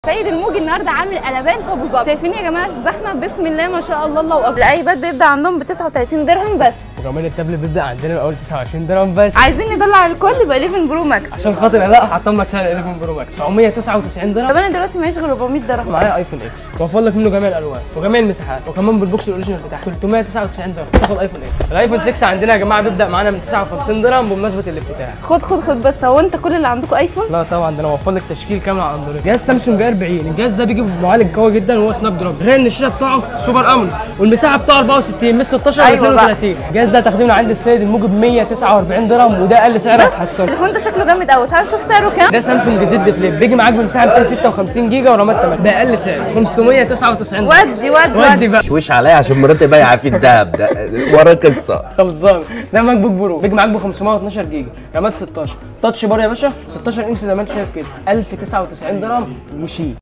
سيد الموجي النهارده عامل قلبان في ابو ظبي. شايفين يا جماعه الزحمه؟ بسم الله ما شاء الله، الله اكبر. الايباد بيبدا عندهم ب 39 درهم بس، وكمان التابلت بيبدا عندنا من اول 29 درهم بس. عايزين ندلع الكل يبقى 11 برو ماكس عشان خاطر لا هحطم لك سعر 11 برو ماكس 999 درهم. طب انا دلوقتي معيش غير 400 درهم. معايا ايفون اكس توفر لك منه جميع الالوان وجميع المساحات، وكمان بالبوكس الاوريجينال بتاعه 399 درهم تاخد ايفون اكس. الايفون 6 عندنا يا جماعه بيبدا معانا من 59 درهم بمناسبه الافتتاح. خد بس. هو انت كل اللي عندكم ايفون؟ لا طبعا، ده انا موفر لك تشكيل كامل على اندرويد. جهاز سامسونج 40، الجهاز ده بيجي بمعالج قوي جدا وهو سناب دراجون، غير ان الشاشه بتاعه سوبر اموليد والمساحه بتاعه 64 مش 16 ولا 32. الجهاز ده تاخدينه عند السيد الموجي ب 149 درهم، وده اقل سعر هتحصله. التليفون ده شكله جامد قوي. تعال نشوف سعره كام. ده سامسونج زد فليب، بيجي معاك بمساحه 256 جيجا ورامات 8، ده اقل سعر 599 درهم. ودي بقى شويش عليا عشان مراتي بايعه في الدهب ده وراه قصه. خلصان. ده ماك بوك برو، بيجي معاك ب 512 جيجا، رامات 16، تاتش بار يا باشا، 16 انش زي ما انت شايف كده، 1099 درهم وشيك.